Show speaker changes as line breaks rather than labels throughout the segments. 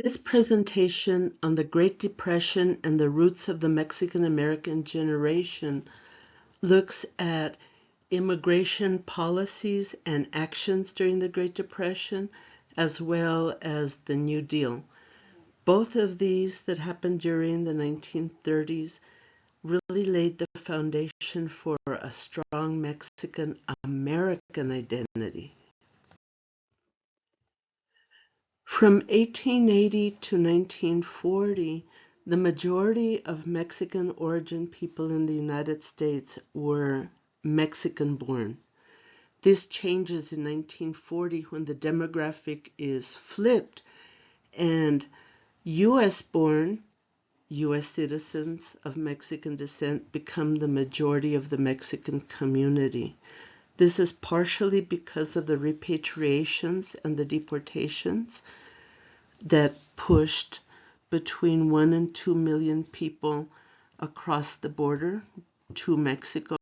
This presentation on the Great Depression and the roots of the Mexican-American generation looks at immigration policies and actions during the Great Depression, as well as the New Deal. Both of these that happened during the 1930s really laid the foundation for a strong Mexican-American identity. From 1880 to 1940, the majority of Mexican origin people in the United States were Mexican-born. This changes in 1940 when the demographic is flipped and U.S.-born U.S. citizens of Mexican descent become the majority of the Mexican community. This is partially because of the repatriations and the deportations that pushed between 1 and 2 million people across the border to Mexico.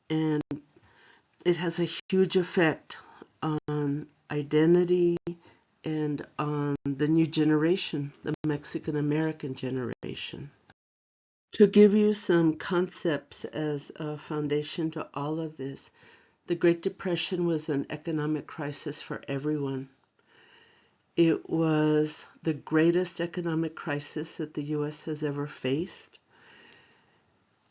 And it has a huge effect on identity and on the new generation, the Mexican-American generation. To give you some concepts as a foundation to all of this, the Great Depression was an economic crisis for everyone. It was the greatest economic crisis that the U.S. has ever faced.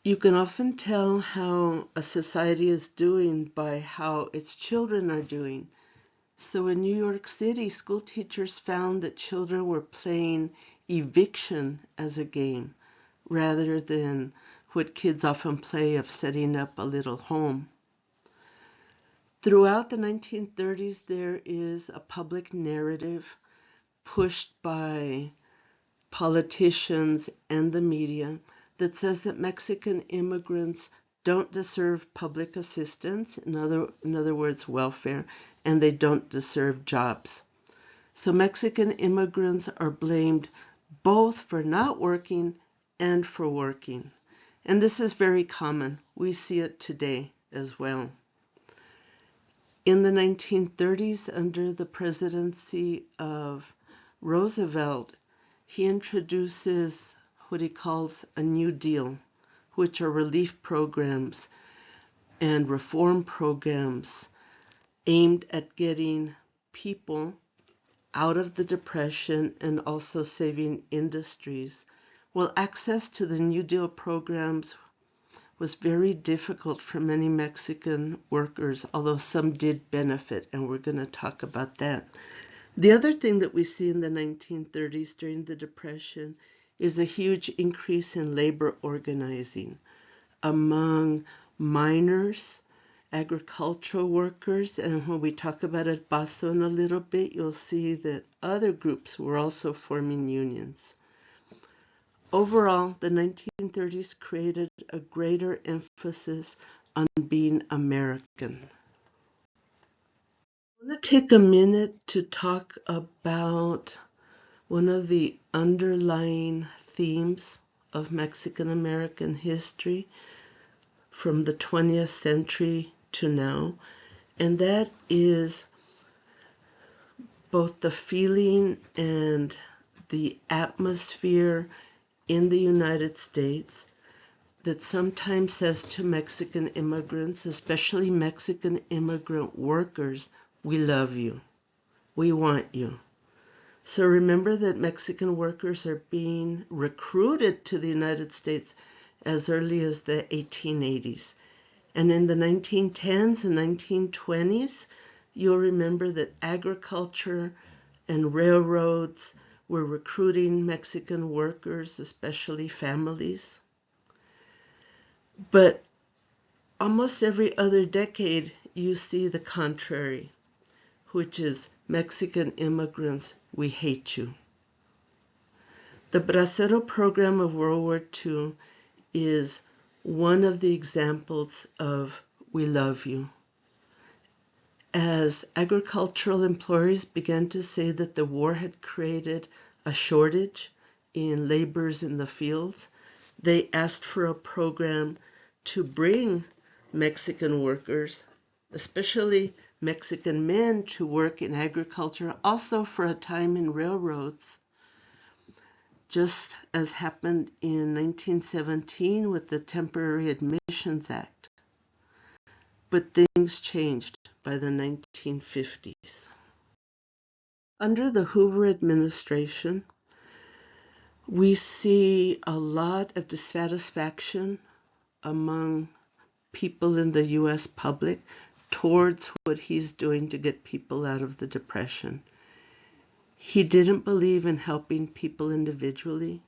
You can often tell how a society is doing by how its children are doing. So in New York City, school teachers found that children were playing eviction as a game, rather than what kids often play of setting up a little home. Throughout the 1930s, there is a public narrative pushed by politicians and the media that says that Mexican immigrants don't deserve public assistance, in other words, welfare, and they don't deserve jobs. So Mexican immigrants are blamed both for not working and for working. And this is very common. We see it today as well. In the 1930s, under the presidency of Roosevelt, he introduces what he calls a New Deal, which are relief programs and reform programs aimed at getting people out of the Depression and also saving industries. Well, access to the New Deal programs was very difficult for many Mexican workers, although some did benefit, and we're going to talk about that. The other thing that we see in the 1930s during the Depression is a huge increase in labor organizing among miners, agricultural workers, and when we talk about El Paso in a little bit, you'll see that other groups were also forming unions. Overall, the 1930s created a greater emphasis on being American. I want to take a minute to talk about one of the underlying themes of Mexican-American history from the 20th century to now, and that is both the feeling and the atmosphere in the United States that sometimes says to Mexican immigrants, especially Mexican immigrant workers, we love you, we want you. So remember that Mexican workers are being recruited to the United States as early as the 1880s. And in the 1910s and 1920s, you'll remember that agriculture and railroads were recruiting Mexican workers, especially families. But almost every other decade, you see the contrary, which is Mexican immigrants, we hate you. The Bracero program of World War II is one of the examples of we love you. As agricultural employers began to say that the war had created a shortage in laborers in the fields, they asked for a program to bring Mexican workers, especially Mexican men to work in agriculture, also for a time in railroads, just as happened in 1917 with the Temporary Admissions Act. But things changed by the 1950s. Under the Hoover administration, we see a lot of dissatisfaction among people in the U.S. public towards what he's doing to get people out of the Depression. He didn't believe in helping people individually.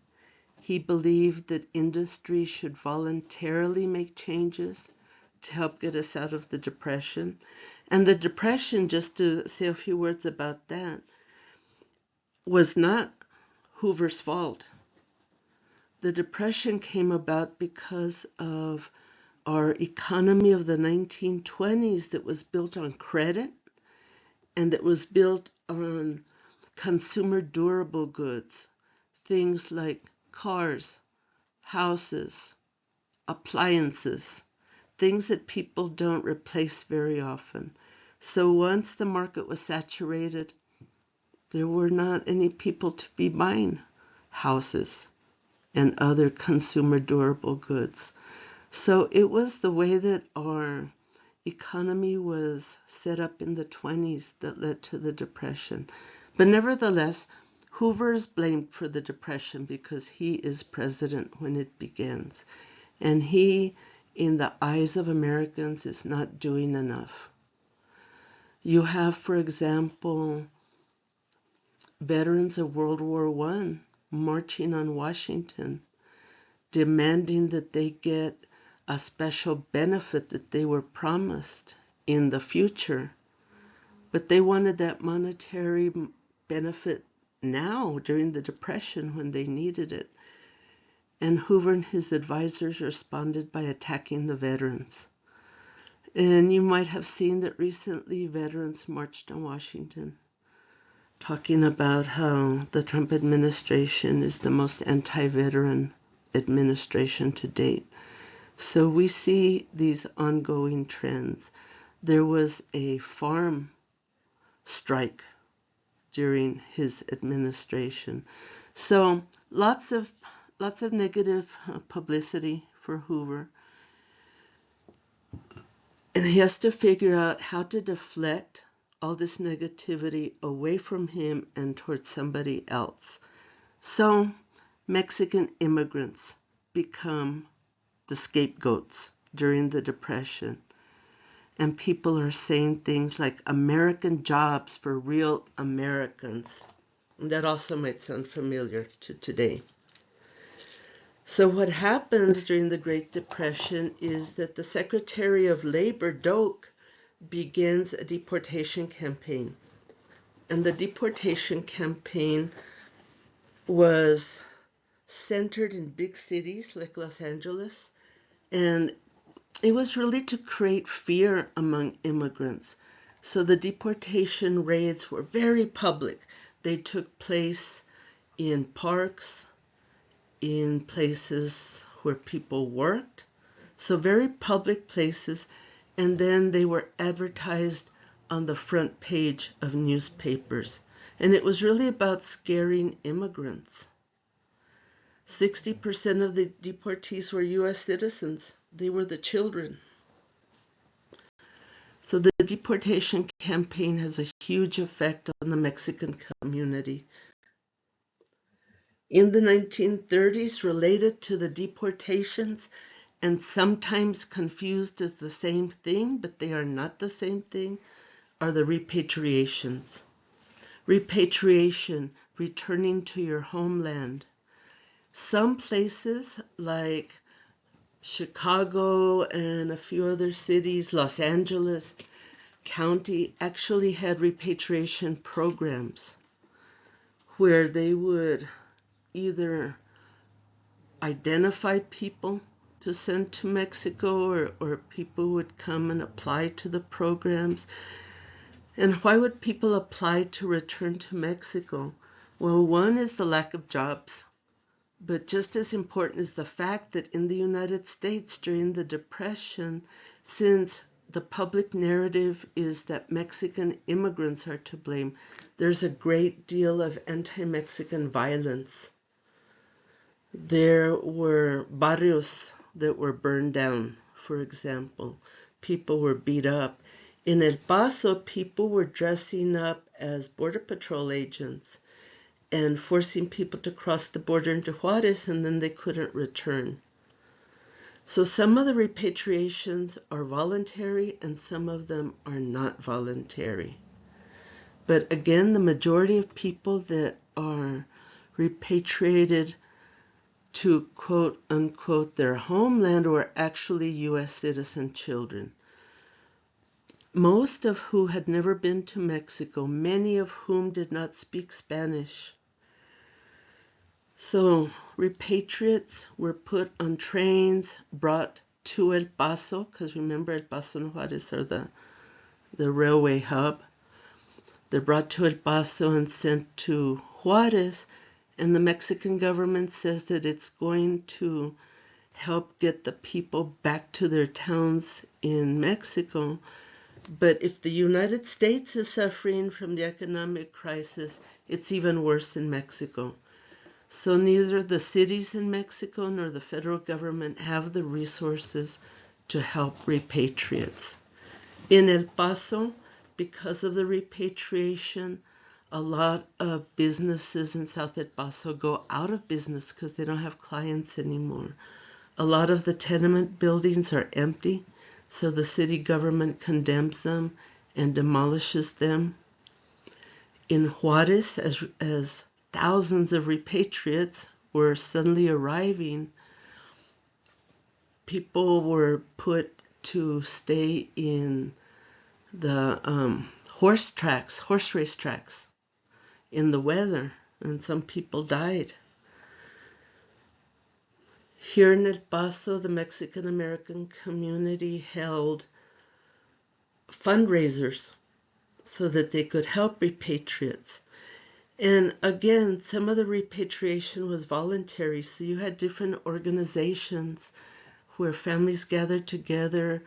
He believed that industry should voluntarily make changes to help get us out of the Depression. And the Depression, just to say a few words about that, was not Hoover's fault. The Depression came about because of our economy of the 1920s that was built on credit and that was built on consumer durable goods, things like cars, houses, appliances, things that people don't replace very often. So once the market was saturated, there were not any people to be buying houses and other consumer durable goods. So it was the way that our economy was set up in the 20s that led to the Depression. But nevertheless, Hoover is blamed for the Depression because he is president when it begins. And he, in the eyes of Americans, is not doing enough. You have, for example, veterans of World War I marching on Washington, demanding that they get a special benefit that they were promised in the future. But they wanted that monetary benefit now during the Depression when they needed it. And Hoover and his advisors responded by attacking the veterans. And you might have seen that recently veterans marched on Washington, talking about how the Trump administration is the most anti-veteran administration to date. So we see these ongoing trends. There was a farm strike during his administration. So lots of negative publicity for Hoover. And he has to figure out how to deflect all this negativity away from him and towards somebody else. So Mexican immigrants become the scapegoats during the Depression. And people are saying things like American jobs for real Americans. And that also might sound familiar to today. So what happens during the Great Depression is that the Secretary of Labor, Doak, begins a deportation campaign. And the deportation campaign was centered in big cities like Los Angeles, and it was really to create fear among immigrants. So the deportation raids were very public. They took place in parks, in places where people worked, so very public places, and then they were advertised on the front page of newspapers. And it was really about scaring immigrants. 60% of the deportees were U.S. citizens. They were the children. So the deportation campaign has a huge effect on the Mexican community. In the 1930s, related to the deportations, and sometimes confused as the same thing, but they are not the same thing, are the repatriations. Repatriation, returning to your homeland. Some places like Chicago and a few other cities, Los Angeles County, actually had repatriation programs where they would either identify people to send to Mexico, or people would come and apply to the programs. And why would people apply to return to Mexico? Well, one is the lack of jobs. But just as important is the fact that in the United States during the Depression, since the public narrative is that Mexican immigrants are to blame. There's a great deal of anti-Mexican violence. There were barrios that were burned down, for example. People were beat up. In El Paso, people were dressing up as Border Patrol agents and forcing people to cross the border into Juarez, and then they couldn't return. So some of the repatriations are voluntary and some of them are not voluntary. But again, the majority of people that are repatriated to quote unquote their homeland were actually U.S. citizen children. Most of who had never been to Mexico, many of whom did not speak Spanish. So repatriates were put on trains, brought to El Paso, because remember El Paso and Juarez are the railway hub. They're brought to El Paso and sent to Juarez, and the Mexican government says that it's going to help get the people back to their towns in Mexico. But if the United States is suffering from the economic crisis, it's even worse in Mexico. So neither the cities in Mexico nor the federal government have the resources to help repatriates. In El Paso, because of the repatriation, a lot of businesses in South El Paso go out of business because they don't have clients anymore. A lot of the tenement buildings are empty, so the city government condemns them and demolishes them. In Juarez, as thousands of repatriates were suddenly arriving, people were put to stay in the horse race tracks in the weather, and some people died. Here in El Paso, the Mexican American community held fundraisers so that they could help repatriates. And again, some of the repatriation was voluntary, so you had different organizations where families gathered together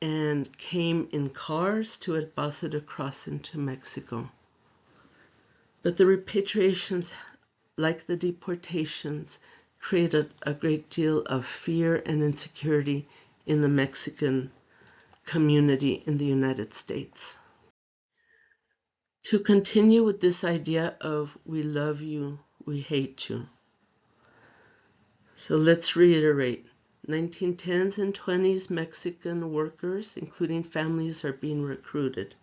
and came in cars to El Paso to cross into Mexico. But the repatriations, like the deportations, created a great deal of fear and insecurity in the Mexican community in the United States. To continue with this idea of we love you, we hate you. So let's reiterate. 1910s and 20s Mexican workers, including families, are being recruited.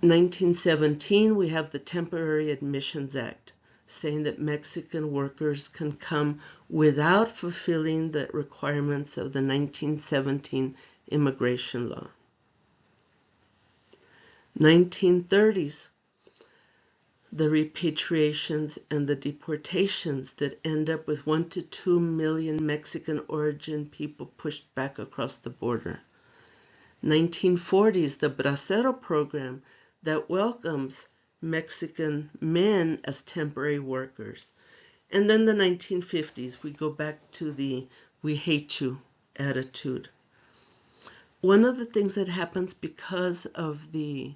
1917, we have the Temporary Admissions Act, saying that Mexican workers can come without fulfilling the requirements of the 1917 immigration law. 1930s, the repatriations and the deportations that end up with 1 to 2 million Mexican origin people pushed back across the border. 1940s, the Bracero program that welcomes Mexican men as temporary workers. And then the 1950s, we go back to the we hate you attitude. One of the things that happens because of the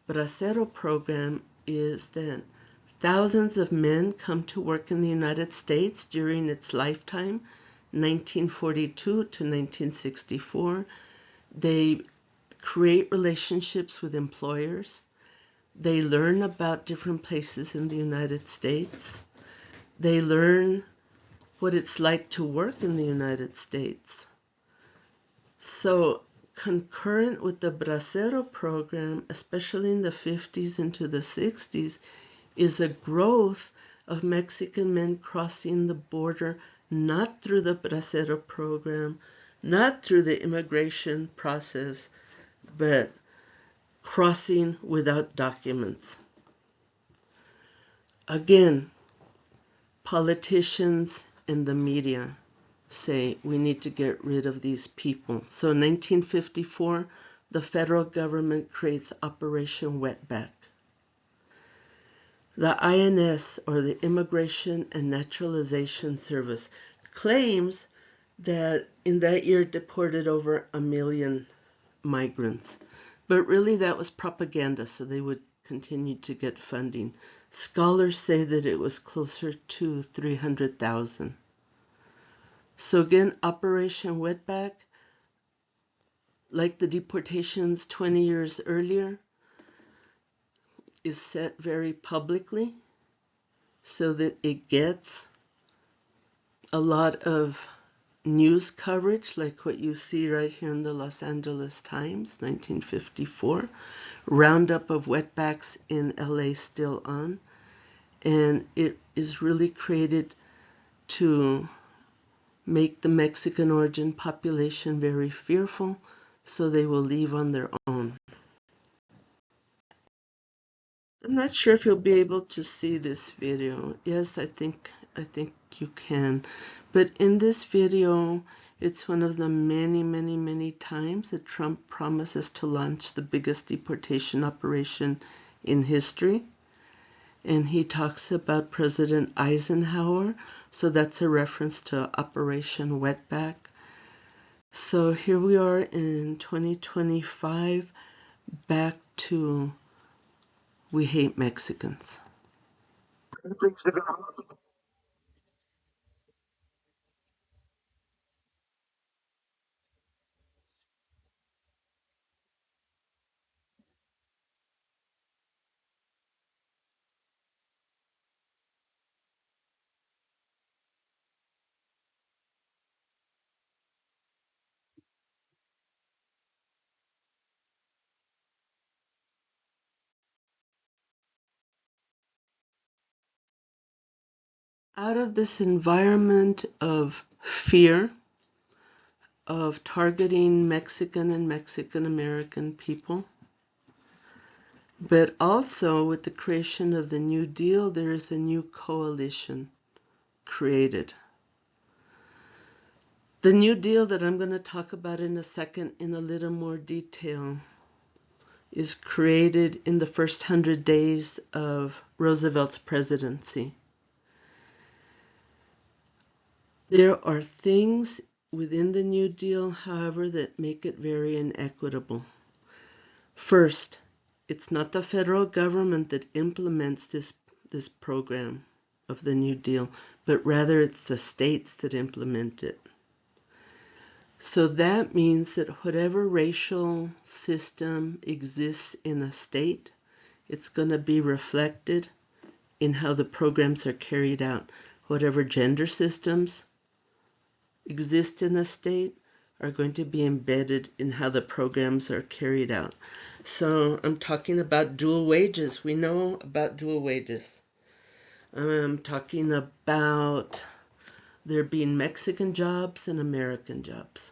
Bracero program is that thousands of men come to work in the United States during its lifetime, 1942 to 1964. They create relationships with employers. They learn about different places in the United States. They learn what it's like to work in the United States. So concurrent with the Bracero program, especially in the 50s into the 60s, is a growth of Mexican men crossing the border, not through the Bracero program, not through the immigration process, but crossing without documents. Again, politicians and the media say we need to get rid of these people. So in 1954, the federal government creates Operation Wetback. The INS, or the Immigration and Naturalization Service, claims that in that year deported over 1 million migrants. But really that was propaganda, so they would continue to get funding. Scholars say that it was closer to 300,000. So again, Operation Wetback, like the deportations 20 years earlier, is set very publicly so that it gets a lot of news coverage, like what you see right here in the Los Angeles Times, 1954. Roundup of wetbacks in LA still on. And it is really created to make the Mexican origin population very fearful, so they will leave on their own. I'm not sure if you'll be able to see this video. Yes, I think you can. But in this video, it's one of the many times that Trump promises to launch the biggest deportation operation in history. And he talks about President Eisenhower, so that's a reference to Operation Wetback. So here we are in 2025, back to We Hate Mexicans. Out of this environment of fear, of targeting Mexican and Mexican American people, but also with the creation of the New Deal, there is a new coalition created. The New Deal that I'm going to talk about in a second in a little more detail is created in the first 100 days of Roosevelt's presidency. There are things within the New Deal, however, that make it very inequitable. First, it's not the federal government that implements this program of the New Deal, but rather it's the states that implement it. So that means that whatever racial system exists in a state, it's going to be reflected in how the programs are carried out. Whatever gender systems exist in a state are going to be embedded in how the programs are carried out. So I'm talking about dual wages. We know about dual wages. I'm talking about there being Mexican jobs and American jobs.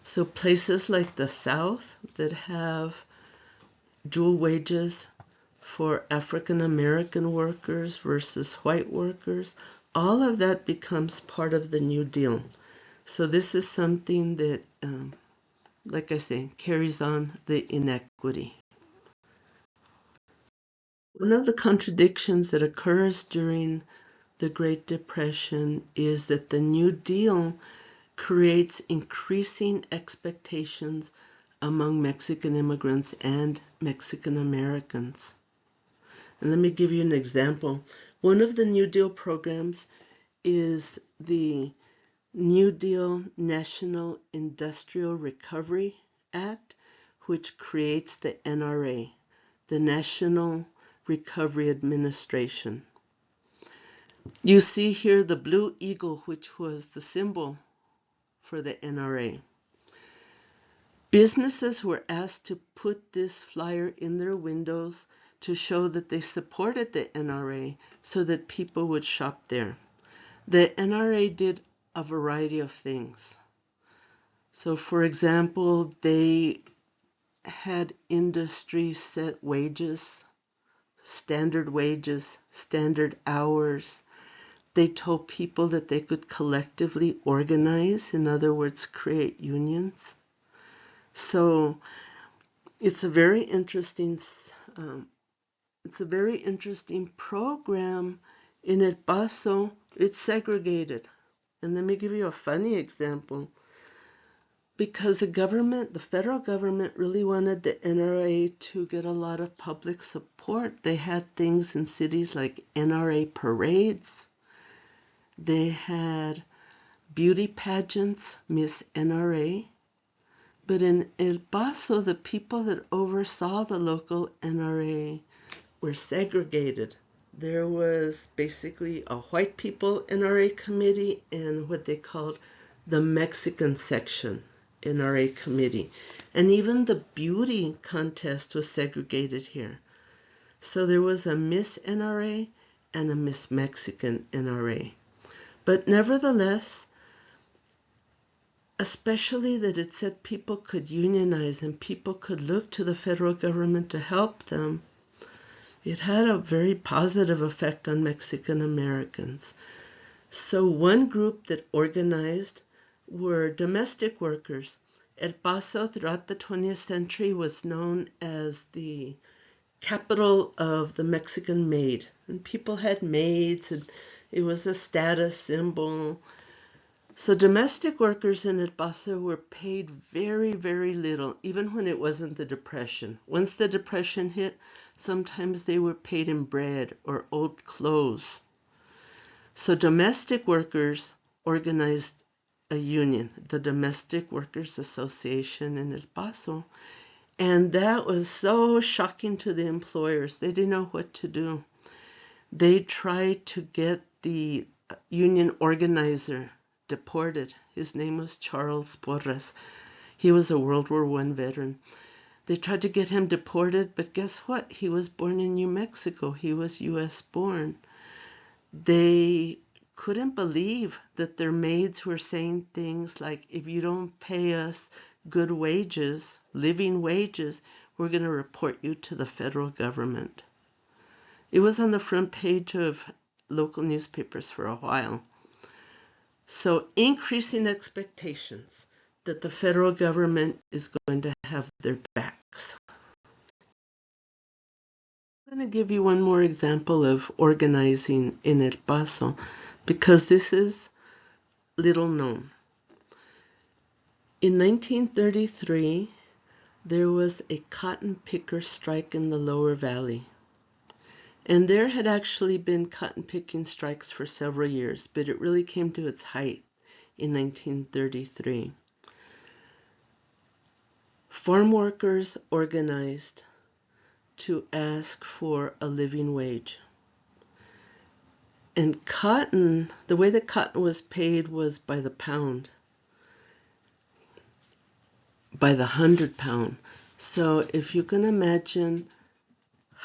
So places like the South that have dual wages for African American workers versus white workers, all of that becomes part of the New Deal. So this is something that, like I say, carries on the inequity. One of the contradictions that occurs during the Great Depression is that the New Deal creates increasing expectations among Mexican immigrants and Mexican Americans. And let me give you an example. One of the New Deal programs is the New Deal National Industrial Recovery Act, which creates the NRA, the National Recovery Administration. You see here the blue eagle, which was the symbol for the NRA. Businesses were asked to put this flyer in their windows to show that they supported the NRA so that people would shop there. The NRA did a variety of things. So, for example, they had industry set wages, standard hours. They told people that they could collectively organize, in other words, create unions. So it's a very interesting program. In El Paso, it's segregated. And let me give you a funny example. Because the federal government really wanted the NRA to get a lot of public support. They had things in cities like NRA parades. They had beauty pageants, Miss NRA. But in El Paso, the people that oversaw the local NRA were segregated. There was basically a white people NRA committee and what they called the Mexican section NRA committee. And even the beauty contest was segregated here. So there was a Miss NRA and a Miss Mexican NRA. But nevertheless, especially that it said people could unionize and people could look to the federal government to help them, it had a very positive effect on Mexican Americans. So one group that organized were domestic workers. El Paso throughout the 20th century was known as the capital of the Mexican maid. And people had maids, and it was a status symbol. So domestic workers in El Paso were paid very, very little, even when it wasn't the Depression. Once the Depression hit, sometimes they were paid in bread or old clothes. So domestic workers organized a union, the Domestic Workers Association in El Paso. And that was so shocking to the employers. They didn't know what to do. They tried to get the union organizer deported. His name was Charles Porras. He was a World War I veteran. They tried to get him deported, but guess what? He was born in New Mexico. He was U.S. born. They couldn't believe that their maids were saying things like, if you don't pay us good wages, living wages, we're going to report you to the federal government. It was on the front page of local newspapers for a while. So increasing expectations that the federal government is going to have their backs. I'm going to give you one more example of organizing in El Paso because this is little known. In 1933, there was a cotton picker strike in the Lower Valley. And there had actually been cotton picking strikes for several years, but it really came to its height in 1933. Farm workers organized to ask for a living wage. And cotton, the way that cotton was paid was by the pound, by the 100-pound. So if you can imagine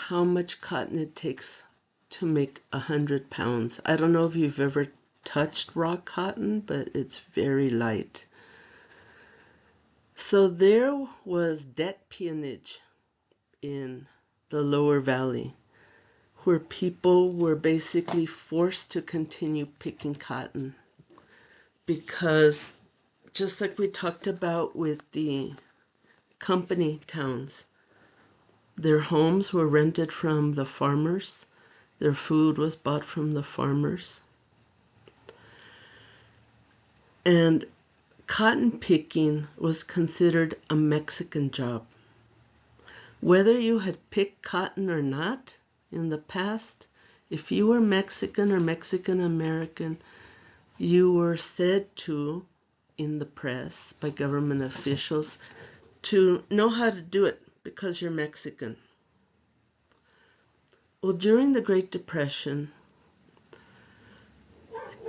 how much cotton it takes to make 100 pounds. I don't know if you've ever touched raw cotton, but it's very light. So there was debt peonage in the Lower Valley, where people were basically forced to continue picking cotton because, just like we talked about with the company towns, their homes were rented from the farmers. Their food was bought from the farmers. And cotton picking was considered a Mexican job. Whether you had picked cotton or not in the past, if you were Mexican or Mexican American, you were said to, in the press, by government officials, to know how to do it because you're Mexican. Well, during the Great Depression,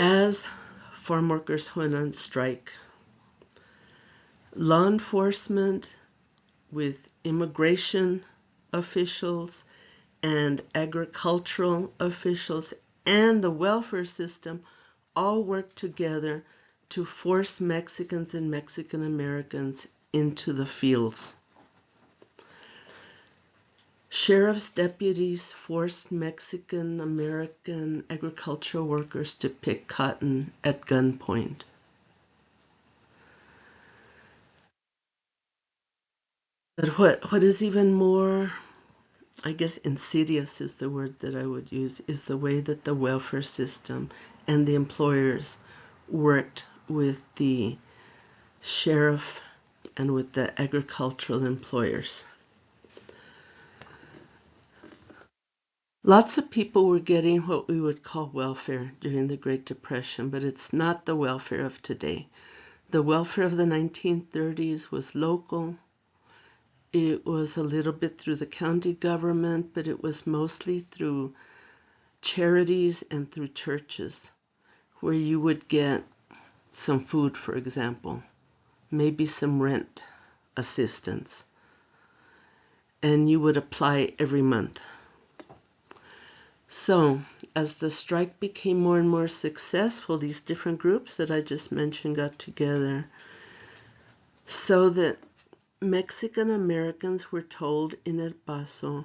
as farm workers went on strike, law enforcement with immigration officials and agricultural officials and the welfare system all worked together to force Mexicans and Mexican Americans into the fields. Sheriff's deputies forced Mexican American agricultural workers to pick cotton at gunpoint. But what is even more, I guess, insidious is the word that I would use, is the way that the welfare system and the employers worked with the sheriff and with the agricultural employers. Lots of people were getting what we would call welfare during the Great Depression, but it's not the welfare of today. The welfare of the 1930s was local. It was a little bit through the county government, but it was mostly through charities and through churches, where you would get some food, for example, maybe some rent assistance, and you would apply every month. So, as the strike became more and more successful, these different groups that I just mentioned got together so that Mexican Americans were told in El Paso,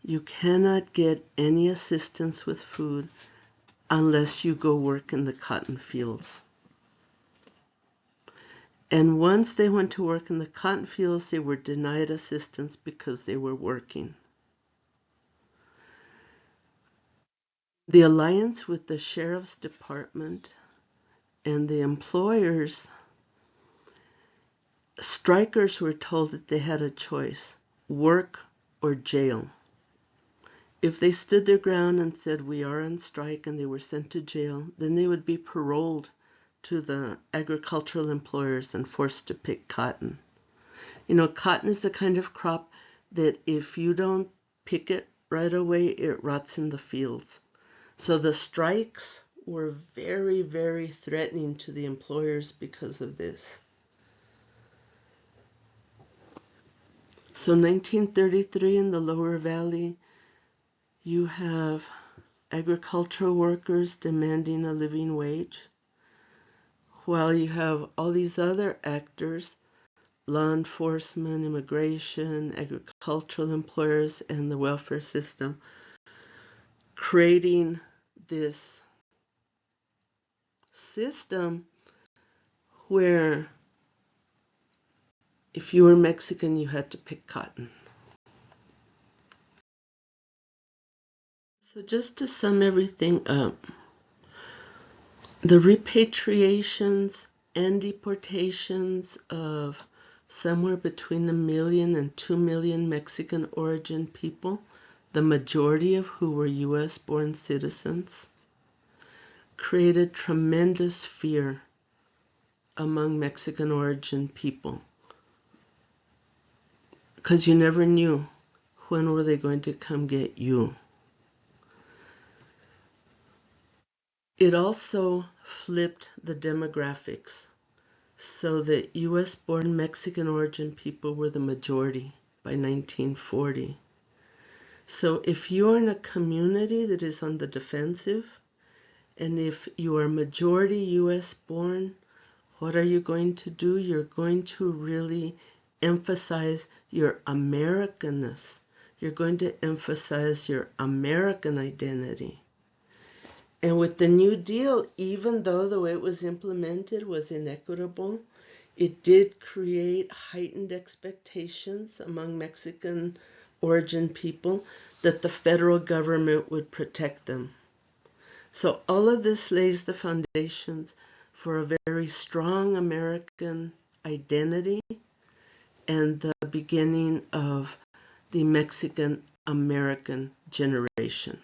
you cannot get any assistance with food unless you go work in the cotton fields. And once they went to work in the cotton fields, they were denied assistance because they were working. The alliance with the sheriff's department and the employers, strikers were told that they had a choice, work or jail. If they stood their ground and said, we are on strike, and they were sent to jail, then they would be paroled to the agricultural employers and forced to pick cotton. You know, cotton is the kind of crop that if you don't pick it right away, it rots in the fields. So the strikes were very, very threatening to the employers because of this. So 1933 in the Lower Valley, you have agricultural workers demanding a living wage, while you have all these other actors, law enforcement, immigration, agricultural employers, and the welfare system, creating this system where if you were Mexican, you had to pick cotton. So just to sum everything up, the repatriations and deportations of somewhere between 1 million and 2 million Mexican origin people, the majority of who were US-born citizens, created tremendous fear among Mexican origin people, because you never knew when were they going to come get you. It also flipped the demographics so that US-born Mexican origin people were the majority by 1940. So if you are in a community that is on the defensive, and if you are majority US-born, what are you going to do? You're going to really emphasize your Americanness. You're going to emphasize your American identity. And with the New Deal, even though the way it was implemented was inequitable, it did create heightened expectations among Mexican origin people that the federal government would protect them. So all of this lays the foundations for a very strong American identity and the beginning of the Mexican American generation.